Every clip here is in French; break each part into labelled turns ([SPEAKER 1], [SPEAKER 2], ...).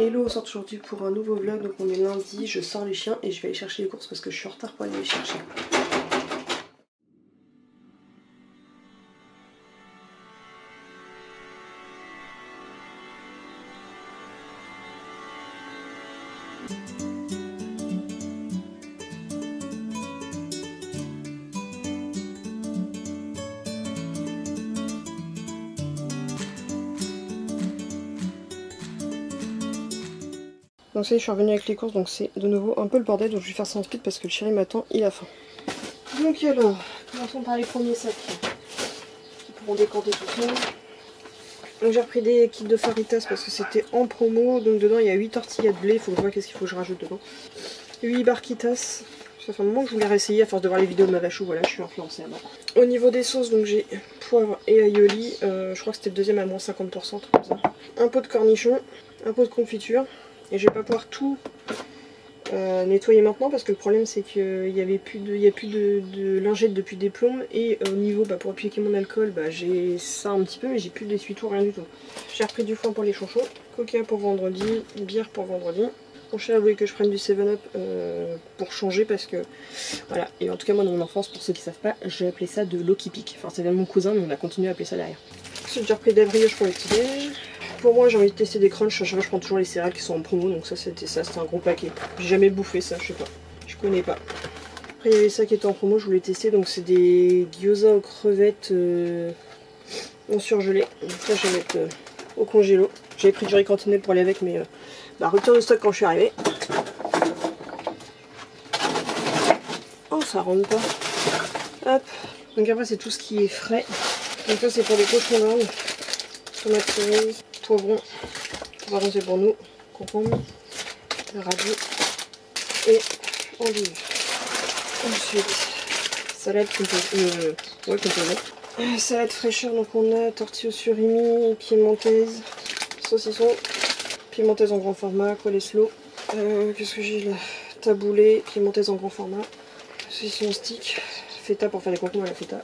[SPEAKER 1] Hello, on sort aujourd'hui pour un nouveau vlog, donc on est lundi, je sors les chiens et je vais aller chercher les courses parce que je suis en retard pour aller les chercher. Donc ça y est, je suis revenue avec les courses, donc c'est de nouveau un peu le bordel, donc je vais faire ça en speed parce que le chéri m'attend, il a faim. Donc alors, commençons par les premiers sacs qui pourront décanter tout seul. Donc j'ai repris des kits de faritas parce que c'était en promo, donc dedans il y a 8 tortillas de blé, il faut que je vois qu'est-ce qu'il faut que je rajoute dedans. 8 barquitas, ça fait un moment que je voulais réessayer à force de voir les vidéos de Mavachou, voilà, je suis influencée à mort. Au niveau des sauces, donc j'ai poivre et aioli, je crois que c'était le deuxième à moins 50%, comme ça. Un pot de cornichons, un pot de confiture. Et je vais pas pouvoir tout nettoyer maintenant parce que le problème c'est qu'il n'y avait plus de lingettes depuis des plombes. Et au niveau pour appliquer mon alcool, j'ai ça un petit peu mais j'ai plus d'essuie-tout, rien du tout. J'ai repris du foin pour les chouchous, coca pour vendredi, bière pour vendredi. Mon chat a voulu que je prenne du 7-Up pour changer parce que voilà. Et en tout cas moi dans mon enfance, pour ceux qui savent pas, j'ai appelé ça de l'eau qui pique. Enfin ça vient de mon cousin mais on a continué à appeler ça derrière. Ensuite j'ai repris des brioches pour les petits déj. Pour moi j'ai envie de tester des crunchs, je prends toujours les céréales qui sont en promo, donc ça c'était un gros paquet. J'ai jamais bouffé ça, je sais pas, je connais pas. Après il y avait ça qui était en promo, je voulais tester, donc c'est des gyoza aux crevettes en surgelé. Donc ça je vais mettre au congélo. J'avais pris du riz cantonné pour aller avec, mais rupture de stock quand je suis arrivée. Oh ça rentre pas. Hop, donc après c'est tout ce qui est frais. Donc ça c'est pour les cochons d'Inde, tomates cerises, poivron. Pardon, c'est pour nous, concombre, radis et endives. Ensuite, salade composée. Salade fraîcheur, donc on a tortilla surimi, piémontaise, saucisson, piémontaise en grand format, coleslaw. Qu'est-ce que j'ai là? Taboulé, piémontaise en grand format, saucisson stick, feta pour faire des concombres à la feta,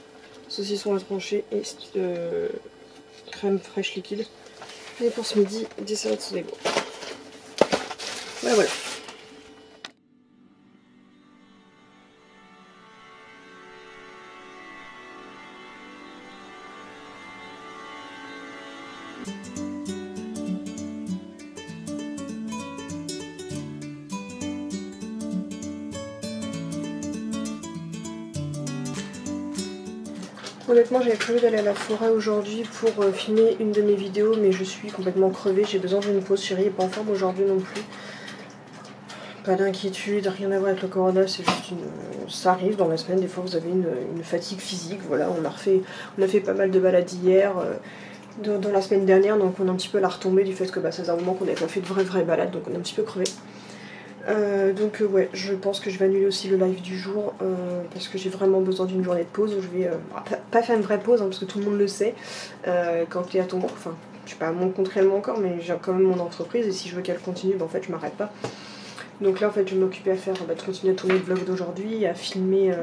[SPEAKER 1] saucisson à trancher et crème fraîche liquide. Et pour ce midi, des salades sous Lego. Voilà. Honnêtement j'avais prévu d'aller à la forêt aujourd'hui pour filmer une de mes vidéos, mais je suis complètement crevée, j'ai besoin d'une pause. Chérie n'est pas en forme aujourd'hui non plus. Pas d'inquiétude, rien à voir avec le corona, c'est juste ça arrive dans la semaine, des fois vous avez une fatigue physique, voilà, on a fait pas mal de balades hier, dans la semaine dernière, donc on a un petit peu la retombée du fait que ça faisait un moment qu'on n'avait pas fait de vraies balades, donc on est un petit peu crevé. Ouais, je pense que je vais annuler aussi le live du jour parce que j'ai vraiment besoin d'une journée de pause où je vais pas faire une vraie pause parce que tout le monde le sait quand tu es à ton compte, enfin je suis pas à mon compte réellement encore mais j'ai quand même mon entreprise et si je veux qu'elle continue en fait je m'arrête pas. Donc là en fait je vais m'occuper à faire de continuer à tourner le vlog d'aujourd'hui, à filmer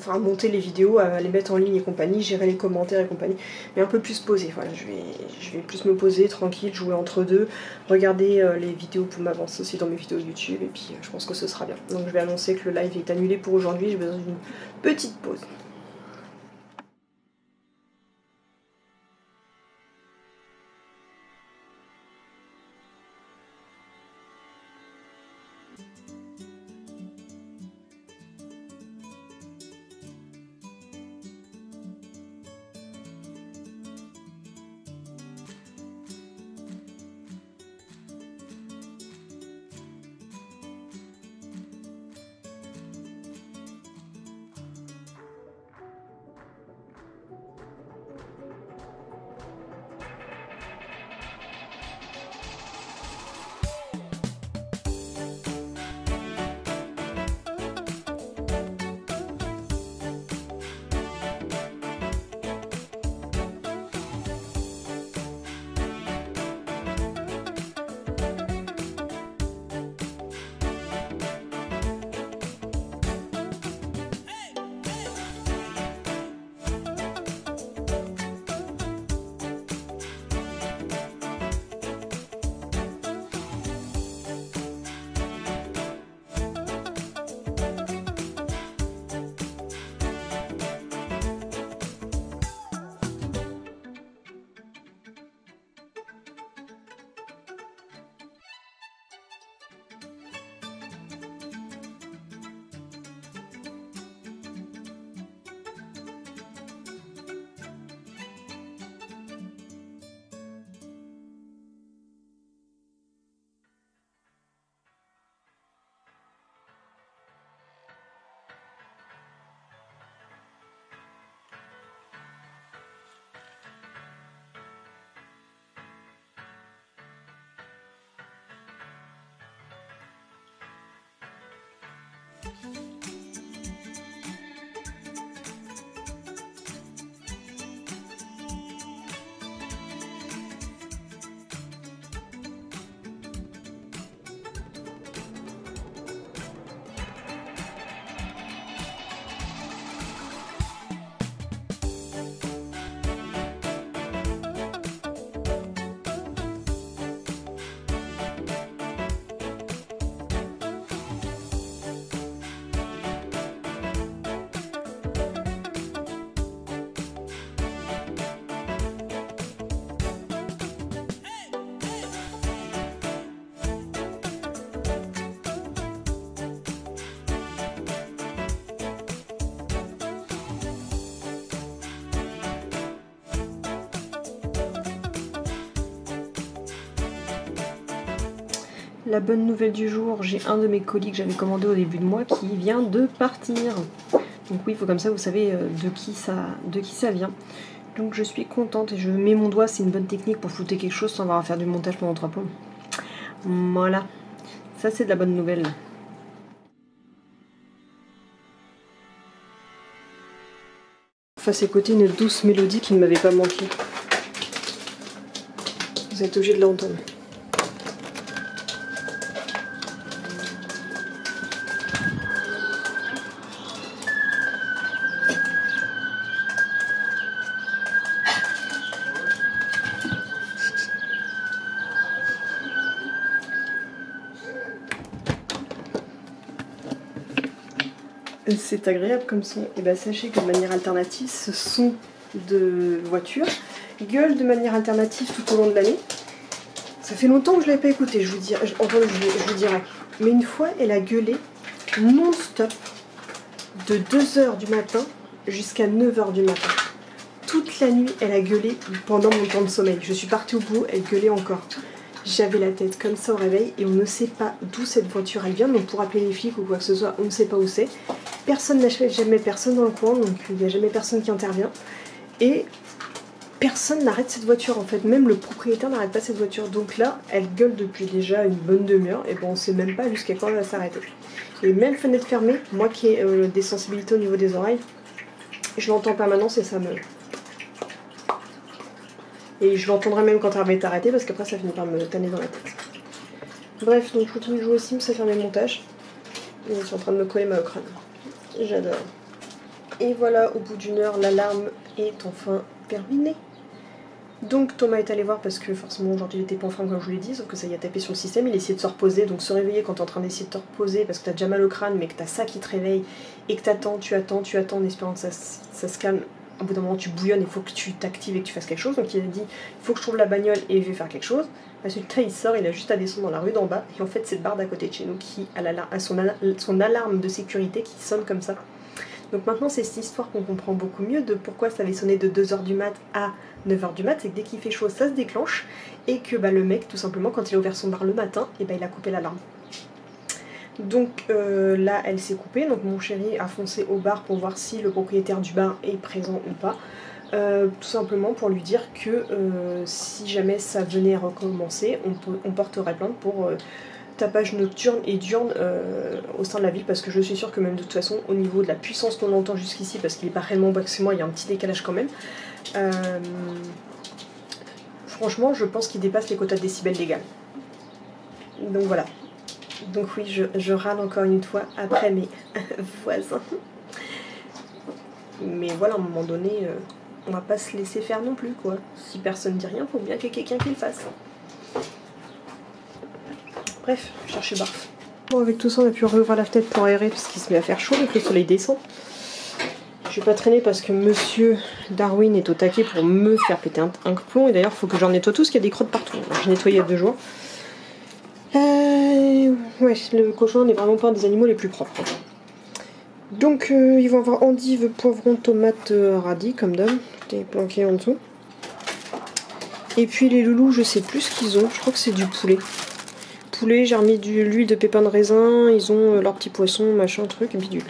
[SPEAKER 1] à monter les vidéos, à les mettre en ligne et compagnie, gérer les commentaires et compagnie, mais un peu plus posé. Voilà, je vais plus me poser tranquille, jouer entre deux, regarder les vidéos pour m'avancer aussi dans mes vidéos YouTube et puis je pense que ce sera bien. Donc je vais annoncer que le live est annulé pour aujourd'hui, j'ai besoin d'une petite pause. la bonne nouvelle du jour, j'ai un de mes colis que j'avais commandé au début de mois qui vient de partir. Donc oui, il faut comme ça, vous savez de qui ça vient. Donc je suis contente et je mets mon doigt, c'est une bonne technique pour flouter quelque chose sans avoir à faire du montage pendant 3 plombs. Voilà, ça c'est de la bonne nouvelle. Face à côté, une douce mélodie qui ne m'avait pas manqué. Vous êtes obligé de l'entendre. C'est agréable comme son. Et bien sachez que de manière alternative, ce son de voiture gueule de manière alternative tout au long de l'année. Ça fait longtemps que je ne l'avais pas écouté, je vous dirais. Je vous dirais. Mais une fois, elle a gueulé non-stop de 2h du matin jusqu'à 9h du matin. Toute la nuit, elle a gueulé pendant mon temps de sommeil. Je suis partie au bout, elle gueulait encore. J'avais la tête comme ça au réveil et on ne sait pas d'où cette voiture elle vient. Donc pour appeler les flics ou quoi que ce soit, on ne sait pas où c'est. Personne n'achète jamais personne dans le coin, donc il n'y a jamais personne qui intervient. Et personne n'arrête cette voiture en fait. Même le propriétaire n'arrête pas cette voiture. Donc là, elle gueule depuis déjà une bonne demi-heure et bon, on ne sait même pas jusqu'à quand elle va s'arrêter. Et même fenêtre fermée, moi qui ai des sensibilités au niveau des oreilles, je l'entends en permanence et ça me... Et je l'entendrai même quand elle va être arrêtée parce qu'après ça finit par me tanner dans la tête. Bref, donc je continue de jouer aux Sims à faire mes montages. Et je suis en train de me coller ma crâne. J'adore. Et voilà, au bout d'une heure, l'alarme est enfin terminée. Donc Thomas est allé voir parce que forcément aujourd'hui il était pas en forme comme je vous l'ai dit, sauf que ça y a tapé sur le système, il essayait de se reposer, donc se réveiller quand t'es en train d'essayer de te reposer parce que t'as déjà mal au crâne mais que t'as ça qui te réveille et que t'attends en espérant que ça se calme. Au bout d'un moment tu bouillonnes, il faut que tu t'actives et que tu fasses quelque chose. Donc il a dit il faut que je trouve la bagnole et je vais faire quelque chose. Résultat il sort, il a juste à descendre dans la rue d'en bas et en fait c'est le bar d'à côté de chez nous qui a son alarme de sécurité qui sonne comme ça. Donc maintenant c'est cette histoire qu'on comprend beaucoup mieux de pourquoi ça avait sonné de 2h du mat à 9h du mat, c'est que dès qu'il fait chaud ça se déclenche et que le mec tout simplement quand il a ouvert son bar le matin, et il a coupé l'alarme. Donc là elle s'est coupée, donc mon chéri a foncé au bar pour voir si le propriétaire du bar est présent ou pas. Tout simplement pour lui dire que si jamais ça venait à recommencer, on porterait plainte pour tapage nocturne et diurne au sein de la ville, parce que je suis sûre que même de toute façon au niveau de la puissance qu'on entend jusqu'ici, parce qu'il n'est pas réellement bas que moi, il y a un petit décalage quand même, franchement je pense qu'il dépasse les quotas de décibels légales. Donc voilà. Donc oui, je râle encore une fois après mes voisins. Mais voilà, à un moment donné, on va pas se laisser faire non plus, quoi. Si personne dit rien, faut bien qu'il y ait quelqu'un qui le fasse. Bref, chercher barf. Bon, avec tout ça, on a pu rouvrir la fenêtre pour aérer parce qu'il se met à faire chaud et que le soleil descend. Je vais pas traîner parce que monsieur Darwin est au taquet pour me faire péter un plomb. Et d'ailleurs, il faut que j'en nettoie tout parce qu'il y a des crottes partout. J'ai nettoyé il y a 2 jours. Ouais, le cochon n'est vraiment pas un des animaux les plus propres. Donc ils vont avoir endive, poivron, tomate, radis comme d'hab. Tout est planqué en dessous. Et puis les loulous, je sais plus ce qu'ils ont. Je crois que c'est du poulet. Poulet, j'ai remis de l'huile de pépins de raisin. Ils ont leur petit poisson, machin, truc, bidule.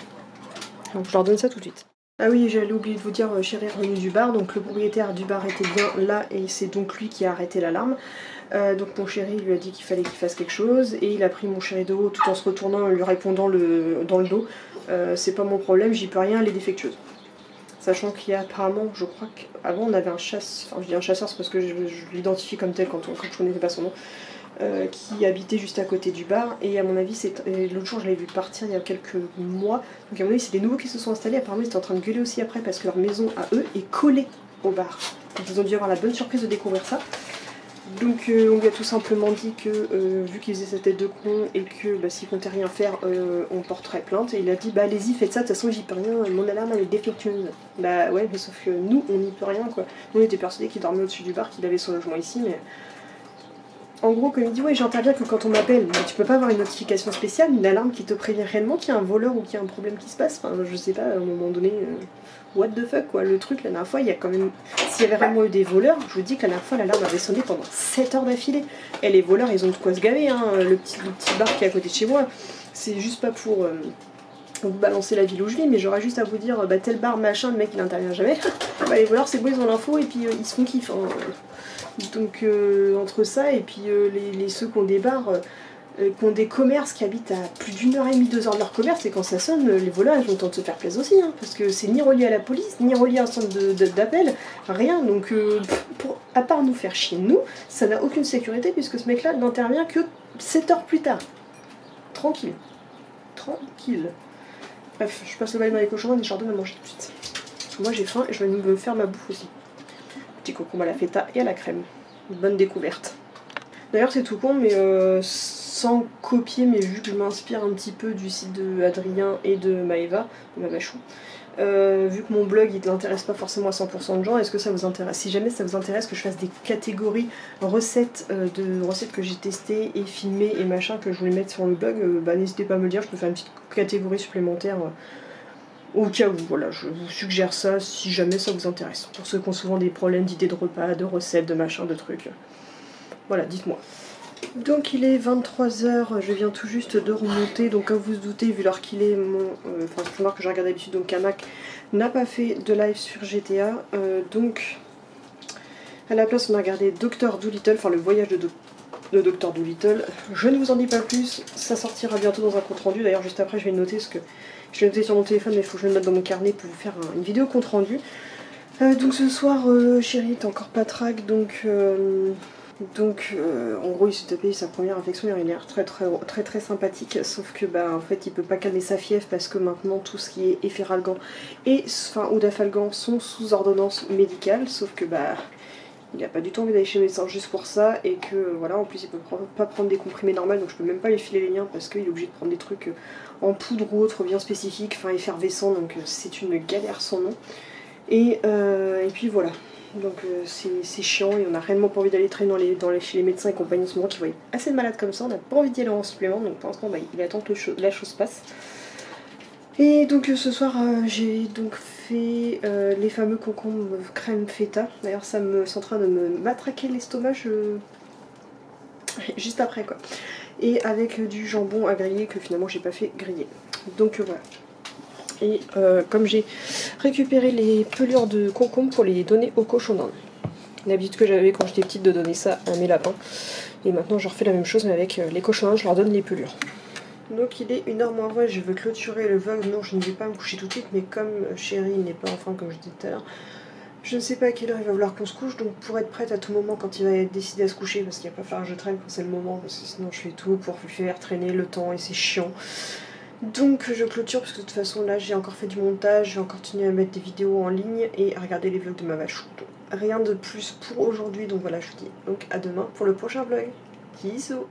[SPEAKER 1] Donc je leur donne ça tout de suite. Ah oui, j'allais oublier de vous dire, chéri est revenu du bar. Donc le propriétaire du bar était bien là et c'est donc lui qui a arrêté l'alarme. Donc mon chéri lui a dit qu'il fallait qu'il fasse quelque chose et il a pris mon chéri de haut tout en se retournant et lui répondant dans le dos. C'est pas mon problème, j'y peux rien, elle est défectueuse. Sachant qu'il y a apparemment, je crois qu'avant on avait un chasseur, enfin je dis un chasseur c'est parce que je l'identifie comme tel quand je connaissais pas son nom, qui habitait juste à côté du bar et à mon avis l'autre jour je l'ai vu partir il y a quelques mois, donc à mon avis c'est des nouveaux qui se sont installés, apparemment ils étaient en train de gueuler aussi après parce que leur maison à eux est collée au bar. Donc ils ont dû avoir la bonne surprise de découvrir ça. Donc on lui a tout simplement dit que vu qu'il faisait sa tête de con et que s'il comptait rien faire, on porterait plainte. Et il a dit bah allez-y faites ça, de toute façon j'y peux rien, mon alarme elle est défectueuse. Bah ouais mais sauf que nous on n'y peut rien quoi. Nous on était persuadés qu'il dormait au-dessus du bar, qu'il avait son logement ici mais En gros, comme il dit, ouais, j'interviens que quand on m'appelle. Mais tu peux pas avoir une notification spéciale, une alarme qui te prévient réellement qu'il y a un voleur ou qu'il y a un problème qui se passe. Enfin, je sais pas, à un moment donné, what the fuck, quoi. Le truc, la dernière fois, il y a quand même... S'il y avait vraiment eu des voleurs, je vous dis que la dernière fois, l'alarme avait sonné pendant 7 heures d'affilée. Et les voleurs, ils ont de quoi se gaver, hein. Le petit bar qui est à côté de chez moi, c'est juste pas pour... vous balancer la ville où je vis, mais j'aurais juste à vous dire, bah tel bar, machin, le mec il intervient jamais. Bah les voleurs c'est bon, ils ont l'info et puis ils se font kiff. Hein. Donc entre ça et puis ceux qui ont des bars, qui ont des commerces qui habitent à plus d'1h30, 2 heures de leur commerce, et quand ça sonne, les voleurs ils ont le temps de se faire plaisir aussi, hein, parce que c'est ni relié à la police, ni relié à un centre d'appel, rien, donc à part nous faire chier nous, ça n'a aucune sécurité puisque ce mec là n'intervient que 7 heures plus tard. Tranquille. Tranquille. Bref, je passe le balai dans les cochons et je leur donne à manger tout de suite. Parce que moi j'ai faim et je vais me faire ma bouffe aussi. Petit concombre à la feta et à la crème. Une bonne découverte. D'ailleurs c'est tout con mais sans copier, mais vu que je m'inspire un petit peu du site de Adrien et de Maëva, de Mavachou, vu que mon blog il n'intéresse pas forcément à 100% de gens, est-ce que ça vous intéresse? Si jamais ça vous intéresse que je fasse des catégories recettes de recettes que j'ai testées et filmées et machin que je voulais mettre sur le blog, bah n'hésitez pas à me le dire, je peux faire une petite catégorie supplémentaire au cas où. Voilà, je vous suggère ça si jamais ça vous intéresse. Pour ceux qui ont souvent des problèmes d'idées de repas, de recettes, de machin, de trucs. Voilà, dites-moi. Donc il est 23h, je viens tout juste de remonter, donc comme vous vous doutez, vu l'heure qu'il est, enfin c'est voir que je regarde d'habitude, donc Kamak n'a pas fait de live sur GTA, donc à la place on a regardé Dr Dolittle, enfin le voyage de Dr Dolittle. Je ne vous en dis pas plus, ça sortira bientôt dans un compte rendu, d'ailleurs juste après je vais le noter, parce que je l'ai noté sur mon téléphone mais il faut que je le note dans mon carnet pour vous faire une vidéo compte rendu. Donc ce soir, chérie est encore pas track, donc en gros il s'est tapé sa première infection urinaire, très sympathique, sauf que bah en fait il peut pas calmer sa fièvre parce que maintenant tout ce qui est Efferalgan et ou Dafalgan sont sous ordonnance médicale, sauf que bah il a pas du tout envie d'aller chez le médecin juste pour ça, et que voilà, en plus il peut pas prendre des comprimés normaux, donc je peux même pas lui filer les liens parce qu'il est obligé de prendre des trucs en poudre ou autre bien spécifiques, enfin effervescents, donc c'est une galère sans nom. Et puis voilà. Donc c'est chiant et on a réellement pas envie d'aller traîner chez les médecins et compagnie en ce moment qui voient assez de malades comme ça, on n'a pas envie d'y aller en supplément, donc pour l'instant bah, il attend que la chose passe. Et donc ce soir j'ai donc fait les fameux concombres crème feta, d'ailleurs ça c'est en train de me matraquer l'estomac juste après quoi. Et avec du jambon à griller que finalement j'ai pas fait griller. Donc voilà. Et comme j'ai récupéré les pelures de concombre pour les donner aux cochons d'Inde. L'habitude que j'avais quand j'étais petite de donner ça à mes lapins. Et maintenant je refais la même chose mais avec les cochons d'Inde, je leur donne les pelures. Donc il est 1h-20, je veux clôturer le vlog. Non, je ne vais pas me coucher tout de suite, mais comme chéri n'est pas enfin comme je disais tout à l'heure, je ne sais pas à quelle heure il va vouloir qu'on se couche, donc pour être prête à tout moment quand il va décider à se coucher, parce qu'il va pas falloir que je traîne quand c'est le moment, parce que sinon je fais tout pour lui faire traîner le temps et c'est chiant. Donc je clôture parce que de toute façon là j'ai encore fait du montage, j'ai encore continué à mettre des vidéos en ligne et à regarder les vlogs de Mavachou. Rien de plus pour aujourd'hui, donc voilà, je vous dis donc à demain pour le prochain vlog. Bisous.